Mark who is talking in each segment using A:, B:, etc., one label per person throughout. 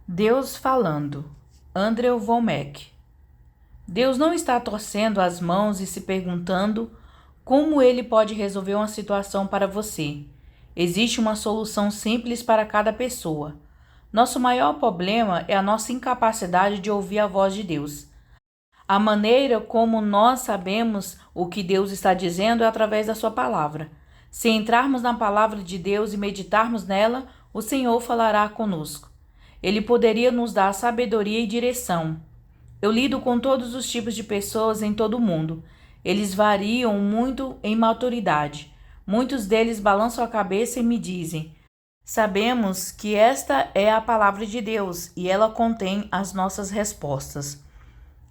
A: Deus falando. Andrew Wommack. Deus não está torcendo as mãos e se perguntando como ele pode resolver uma situação para você. Existe uma solução simples para cada pessoa. Nosso maior problema é a nossa incapacidade de ouvir a voz de Deus. A maneira como nós sabemos o que Deus está dizendo é através da sua palavra. Se entrarmos na palavra de Deus e meditarmos nela, o Senhor falará conosco. Ele poderia nos dar sabedoria e direção. Eu lido com todos os tipos de pessoas em todo o mundo. Eles variam muito em maturidade. Muitos deles balançam a cabeça e me dizem: sabemos que esta é a palavra de Deus e ela contém as nossas respostas.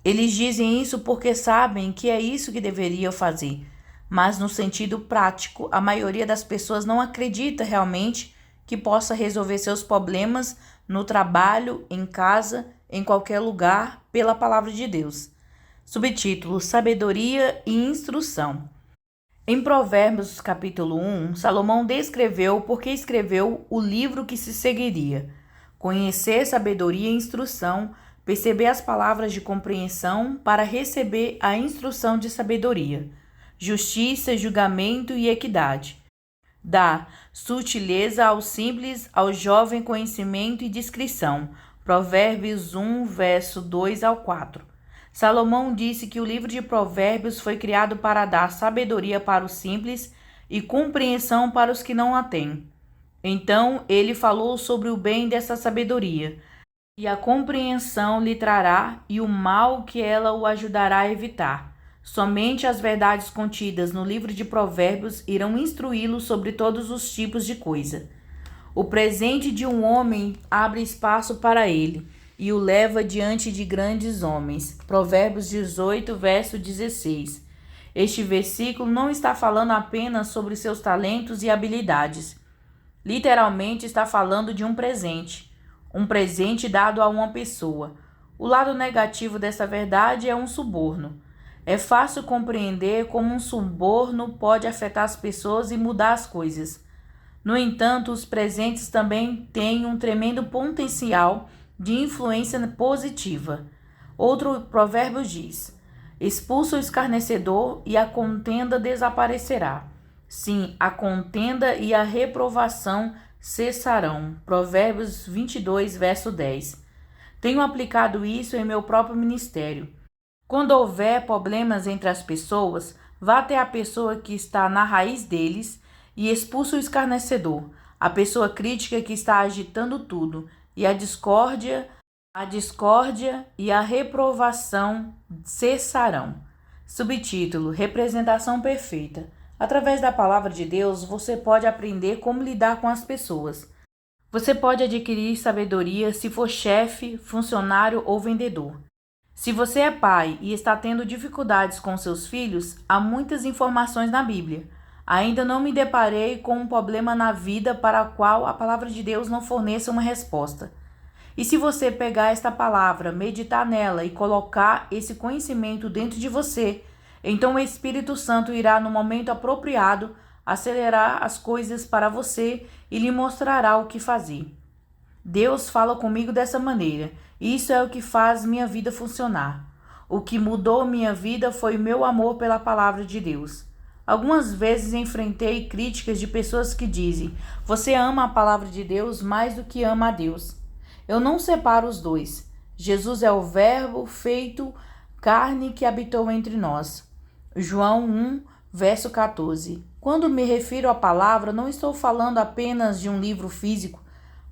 A: Eles dizem isso porque sabem que é isso que deveriam fazer. Mas no sentido prático, a maioria das pessoas não acredita realmente que possa resolver seus problemas no trabalho, em casa, em qualquer lugar, pela palavra de Deus. Subtítulo: Sabedoria e Instrução. Em Provérbios capítulo 1, Salomão descreveu por que escreveu o livro que se seguiria. Conhecer sabedoria e instrução, perceber as palavras de compreensão para receber a instrução de sabedoria, justiça, julgamento e equidade. Dá sutileza ao simples, ao jovem conhecimento e discrição. Provérbios 1, verso 2 ao 4. Salomão disse que o livro de Provérbios foi criado para dar sabedoria para os simples e compreensão para os que não a têm. Então ele falou sobre o bem dessa sabedoria, e a compreensão lhe trará e o mal que ela o ajudará a evitar. Somente as verdades contidas no livro de Provérbios irão instruí-lo sobre todos os tipos de coisa. O presente de um homem abre espaço para ele e o leva diante de grandes homens. Provérbios 18, verso 16. Este versículo não está falando apenas sobre seus talentos e habilidades. Literalmente está falando de um presente dado a uma pessoa. O lado negativo dessa verdade é um suborno. É fácil compreender como um suborno pode afetar as pessoas e mudar as coisas. No entanto, os presentes também têm um tremendo potencial de influência positiva. Outro provérbio diz: expulsa o escarnecedor e a contenda desaparecerá. Sim, a contenda e a reprovação cessarão. Provérbios 22, verso 10. Tenho aplicado isso em meu próprio ministério. Quando houver problemas entre as pessoas, vá até a pessoa que está na raiz deles e expulse o escarnecedor, a pessoa crítica que está agitando tudo, e a discórdia e a reprovação cessarão. Subtítulo: Representação perfeita. Através da palavra de Deus, você pode aprender como lidar com as pessoas. Você pode adquirir sabedoria se for chefe, funcionário ou vendedor. Se você é pai e está tendo dificuldades com seus filhos, há muitas informações na Bíblia. Ainda não me deparei com um problema na vida para o qual a palavra de Deus não forneça uma resposta. E se você pegar esta palavra, meditar nela e colocar esse conhecimento dentro de você, então o Espírito Santo irá, no momento apropriado, acelerar as coisas para você e lhe mostrará o que fazer. Deus fala comigo dessa maneira. Isso é o que faz minha vida funcionar. O que mudou minha vida foi o meu amor pela palavra de Deus. Algumas vezes enfrentei críticas de pessoas que dizem: você ama a palavra de Deus mais do que ama a Deus. Eu não separo os dois. Jesus é o Verbo feito carne que habitou entre nós. João 1, verso 14. Quando me refiro à palavra, não estou falando apenas de um livro físico.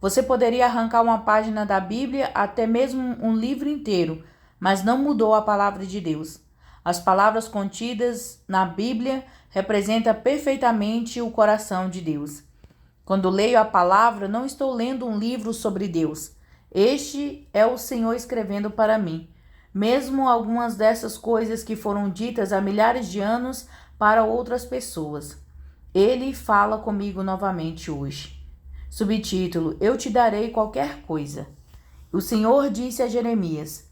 A: Você poderia arrancar uma página da Bíblia, até mesmo um livro inteiro, mas não mudou a palavra de Deus. As palavras contidas na Bíblia representam perfeitamente o coração de Deus. Quando leio a palavra, não estou lendo um livro sobre Deus. Este é o Senhor escrevendo para mim. Mesmo algumas dessas coisas que foram ditas há milhares de anos para outras pessoas. Ele fala comigo novamente hoje. Subtítulo: Eu te darei qualquer coisa. O Senhor disse a Jeremias: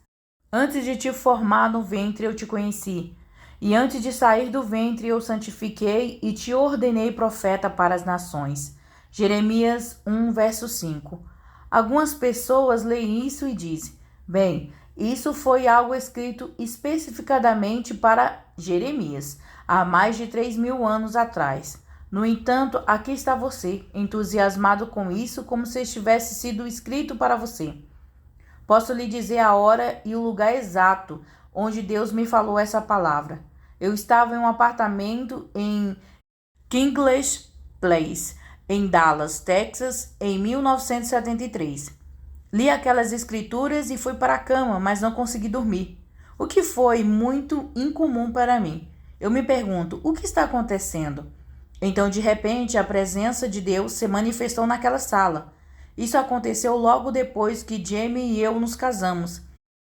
A: antes de te formar no ventre eu te conheci, e antes de sair do ventre eu santifiquei e te ordenei profeta para as nações. Jeremias 1, verso 5. Algumas pessoas leem isso e dizem: bem, isso foi algo escrito especificadamente para Jeremias, há mais de 3.000 anos atrás. No entanto, aqui está você, entusiasmado com isso como se tivesse sido escrito para você. Posso lhe dizer a hora e o lugar exato onde Deus me falou essa palavra. Eu estava em um apartamento em Kingsley Place, em Dallas, Texas, em 1973. Li aquelas escrituras e fui para a cama, mas não consegui dormir, o que foi muito incomum para mim. Eu me pergunto, o que está acontecendo? Então, de repente, a presença de Deus se manifestou naquela sala. Isso aconteceu logo depois que Jamie e eu nos casamos.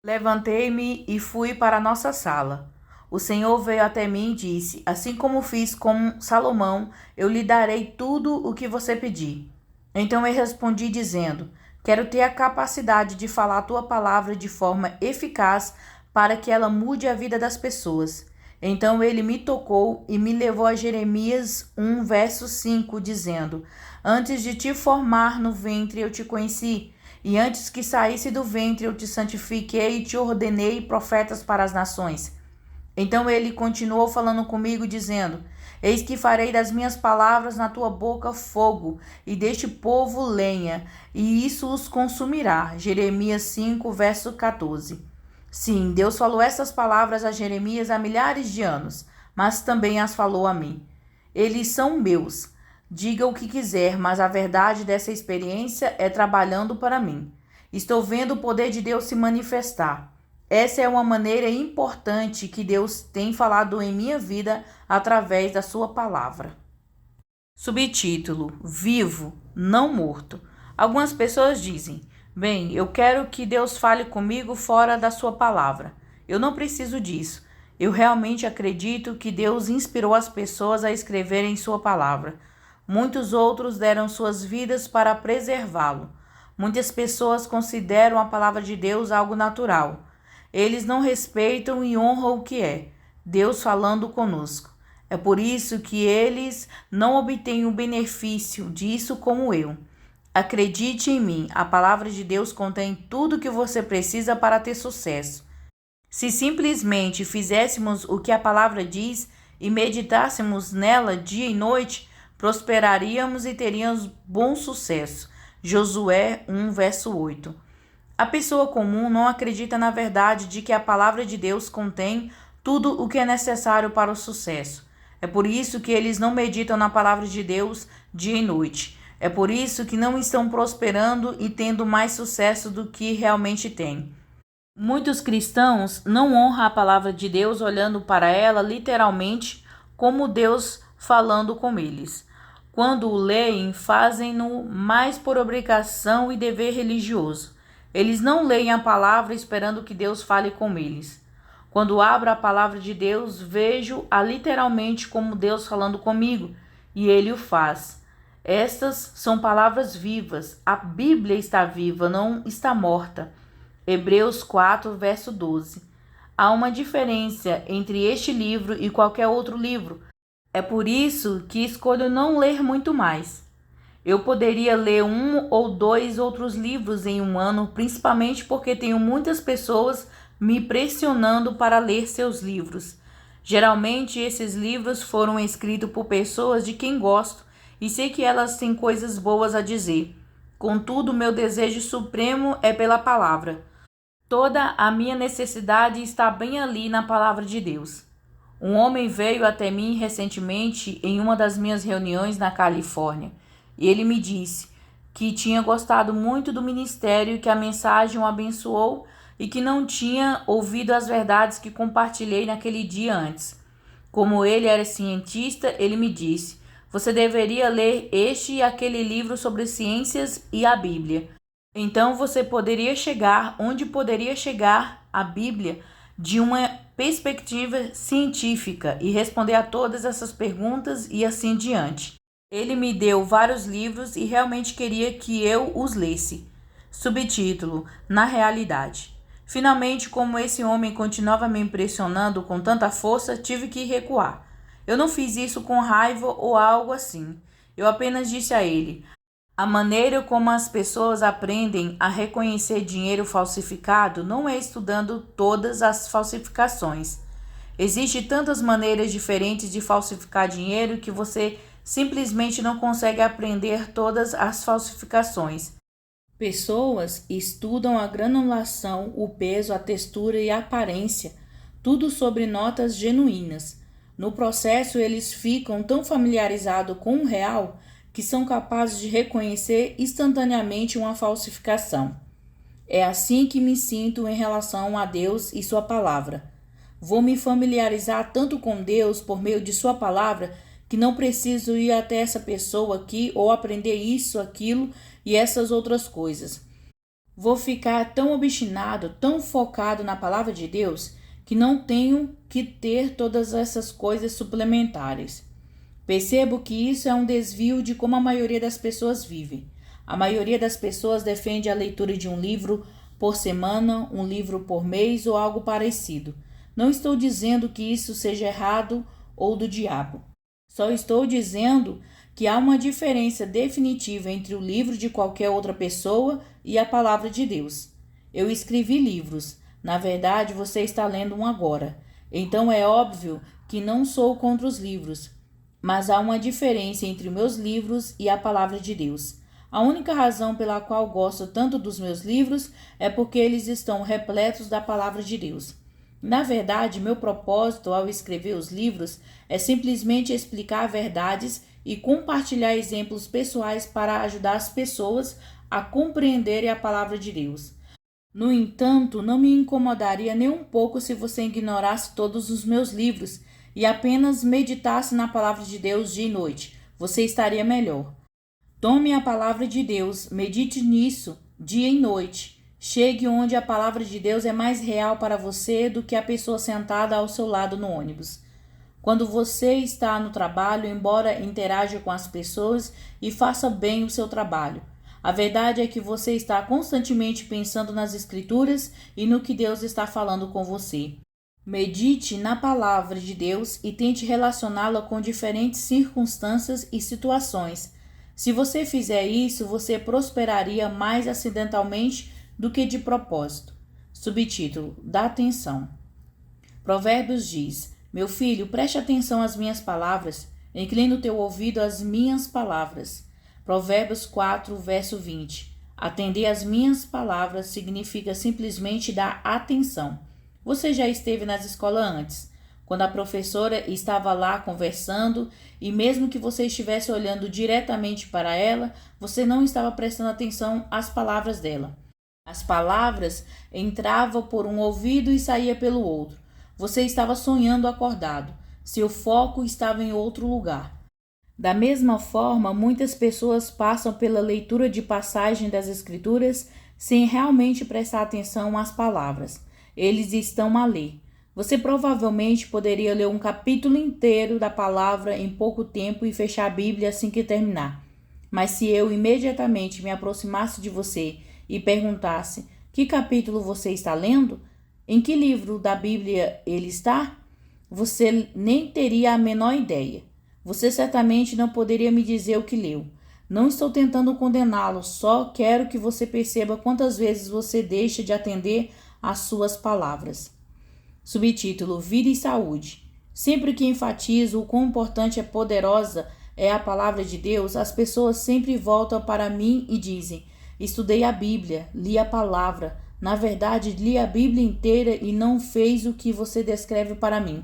A: Levantei-me e fui para a nossa sala. O Senhor veio até mim e disse: assim como fiz com Salomão, eu lhe darei tudo o que você pedir. Então eu respondi dizendo: quero ter a capacidade de falar a tua palavra de forma eficaz para que ela mude a vida das pessoas. Então ele me tocou e me levou a Jeremias 1, verso 5, dizendo: antes de te formar no ventre eu te conheci, e antes que saísse do ventre eu te santifiquei e te ordenei profetas para as nações. Então ele continuou falando comigo, dizendo: eis que farei das minhas palavras na tua boca fogo, e deste povo lenha, e isso os consumirá. Jeremias 5, verso 14. Sim, Deus falou essas palavras a Jeremias há milhares de anos, mas também as falou a mim. Eles são meus. Diga o que quiser, mas a verdade dessa experiência é trabalhando para mim. Estou vendo o poder de Deus se manifestar. Essa é uma maneira importante que Deus tem falado em minha vida através da sua palavra. Subtítulo: Vivo, não morto. Algumas pessoas dizem: bem, eu quero que Deus fale comigo fora da sua palavra. Eu não preciso disso. Eu realmente acredito que Deus inspirou as pessoas a escreverem sua palavra. Muitos outros deram suas vidas para preservá-lo. Muitas pessoas consideram a palavra de Deus algo natural. Eles não respeitam e honram o que é Deus falando conosco. É por isso que eles não obtêm o benefício disso como eu. Acredite em mim, a palavra de Deus contém tudo o que você precisa para ter sucesso. Se simplesmente fizéssemos o que a palavra diz e meditássemos nela dia e noite, prosperaríamos e teríamos bom sucesso. Josué 1, verso 8. A pessoa comum não acredita na verdade de que a palavra de Deus contém tudo o que é necessário para o sucesso. É por isso que eles não meditam na palavra de Deus dia e noite. É por isso que não estão prosperando e tendo mais sucesso do que realmente têm. Muitos cristãos não honram a palavra de Deus olhando para ela literalmente como Deus falando com eles. Quando o leem, fazem-no mais por obrigação e dever religioso. Eles não leem a palavra esperando que Deus fale com eles. Quando abro a palavra de Deus, vejo-a literalmente como Deus falando comigo, e Ele o faz. Estas são palavras vivas. A Bíblia está viva, não está morta. Hebreus 4, verso 12. Há uma diferença entre este livro e qualquer outro livro. É por isso que escolho não ler muito mais. Eu poderia ler 1 ou 2 outros livros em um ano, principalmente porque tenho muitas pessoas me pressionando para ler seus livros. Geralmente, esses livros foram escritos por pessoas de quem gosto e sei que elas têm coisas boas a dizer. Contudo, meu desejo supremo é pela palavra. Toda a minha necessidade está bem ali na palavra de Deus. Um homem veio até mim recentemente em uma das minhas reuniões na Califórnia. E ele me disse que tinha gostado muito do ministério, que a mensagem o abençoou e que não tinha ouvido as verdades que compartilhei naquele dia antes. Como ele era cientista, ele me disse: você deveria ler este e aquele livro sobre ciências e a Bíblia. Então você poderia chegar onde poderia chegar a Bíblia de uma perspectiva científica e responder a todas essas perguntas e assim diante. Ele me deu vários livros e realmente queria que eu os lesse. Subtítulo: Na realidade. Finalmente, como esse homem continuava me impressionando com tanta força, tive que recuar. Eu não fiz isso com raiva ou algo assim. Eu apenas disse a ele: A maneira como as pessoas aprendem a reconhecer dinheiro falsificado não é estudando todas as falsificações. Existem tantas maneiras diferentes de falsificar dinheiro que você simplesmente não consegue aprender todas as falsificações. Pessoas estudam a granulação, o peso, a textura e a aparência, tudo sobre notas genuínas. No processo, eles ficam tão familiarizados com o real que são capazes de reconhecer instantaneamente uma falsificação. É assim que me sinto em relação a Deus e Sua palavra. Vou me familiarizar tanto com Deus por meio de Sua palavra que não preciso ir até essa pessoa aqui ou aprender isso, aquilo e essas outras coisas. Vou ficar tão obstinado, tão focado na palavra de Deus, que não tenho que ter todas essas coisas suplementares. Percebo que isso é um desvio de como a maioria das pessoas vive. A maioria das pessoas defende a leitura de um livro por semana, um livro por mês ou algo parecido. Não estou dizendo que isso seja errado ou do diabo. Só estou dizendo que há uma diferença definitiva entre o livro de qualquer outra pessoa e a palavra de Deus. Eu escrevi livros. Na verdade, você está lendo um agora. Então é óbvio que não sou contra os livros. Mas há uma diferença entre meus livros e a palavra de Deus. A única razão pela qual gosto tanto dos meus livros é porque eles estão repletos da palavra de Deus. Na verdade, meu propósito ao escrever os livros é simplesmente explicar verdades e compartilhar exemplos pessoais para ajudar as pessoas a compreenderem a palavra de Deus. No entanto, não me incomodaria nem um pouco se você ignorasse todos os meus livros e apenas meditasse na palavra de Deus dia e noite. Você estaria melhor. Tome a palavra de Deus, medite nisso dia e noite. Chegue onde a palavra de Deus é mais real para você do que a pessoa sentada ao seu lado no ônibus. Quando você está no trabalho, embora interaja com as pessoas e faça bem o seu trabalho, a verdade é que você está constantemente pensando nas Escrituras e no que Deus está falando com você. Medite na palavra de Deus e tente relacioná-la com diferentes circunstâncias e situações. Se você fizer isso, você prosperaria mais acidentalmente do que de propósito. Subtítulo: Dá atenção. Provérbios diz: Meu filho, preste atenção às minhas palavras, inclina o teu ouvido às minhas palavras. Provérbios 4, verso 20. Atender às minhas palavras significa simplesmente dar atenção. Você já esteve nas escolas antes, quando a professora estava lá conversando e mesmo que você estivesse olhando diretamente para ela, você não estava prestando atenção às palavras dela. As palavras entravam por um ouvido e saíam pelo outro. Você estava sonhando acordado. Seu foco estava em outro lugar. Da mesma forma, muitas pessoas passam pela leitura de passagem das Escrituras sem realmente prestar atenção às palavras. Eles estão a ler. Você provavelmente poderia ler um capítulo inteiro da palavra em pouco tempo e fechar a Bíblia assim que terminar. Mas se eu imediatamente me aproximasse de você e perguntasse: que capítulo você está lendo? Em que livro da Bíblia ele está? Você nem teria a menor ideia. Você certamente não poderia me dizer o que leu. Não estou tentando condená-lo, só quero que você perceba quantas vezes você deixa de atender às suas palavras. Subtítulo: Vida e Saúde. Sempre que enfatizo o quão importante e poderosa é a palavra de Deus, as pessoas sempre voltam para mim e dizem: estudei a Bíblia, li a palavra. Na verdade, li a Bíblia inteira e não fez o que você descreve para mim.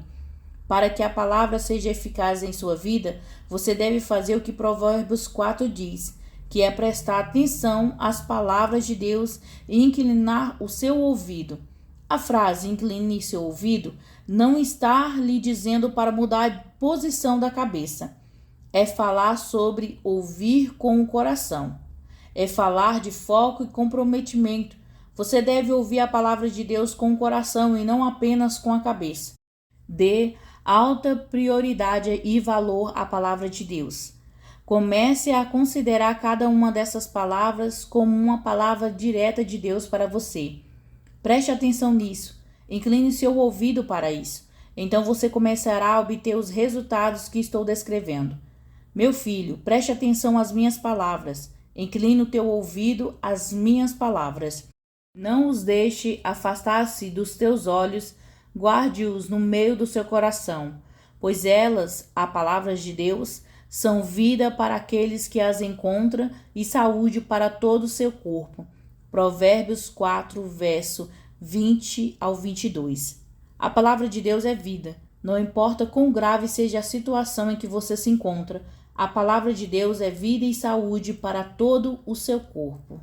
A: Para que a palavra seja eficaz em sua vida, você deve fazer o que Provérbios 4 diz, que é prestar atenção às palavras de Deus e inclinar o seu ouvido. A frase incline seu ouvido não está lhe dizendo para mudar a posição da cabeça. É falar sobre ouvir com o coração. É falar de foco e comprometimento. Você deve ouvir a palavra de Deus com o coração e não apenas com a cabeça. Dê alta prioridade e valor à palavra de Deus. Comece a considerar cada uma dessas palavras como uma palavra direta de Deus para você. Preste atenção nisso. Incline seu ouvido para isso. Então você começará a obter os resultados que estou descrevendo. Meu filho, preste atenção às minhas palavras. Inclina o teu ouvido às minhas palavras. Não os deixe afastar-se dos teus olhos, guarde-os no meio do seu coração, pois elas, a palavra de Deus, são vida para aqueles que as encontram e saúde para todo o seu corpo. Provérbios 4, verso 20 ao 22. A palavra de Deus é vida. Não importa quão grave seja a situação em que você se encontra, a palavra de Deus é vida e saúde para todo o seu corpo.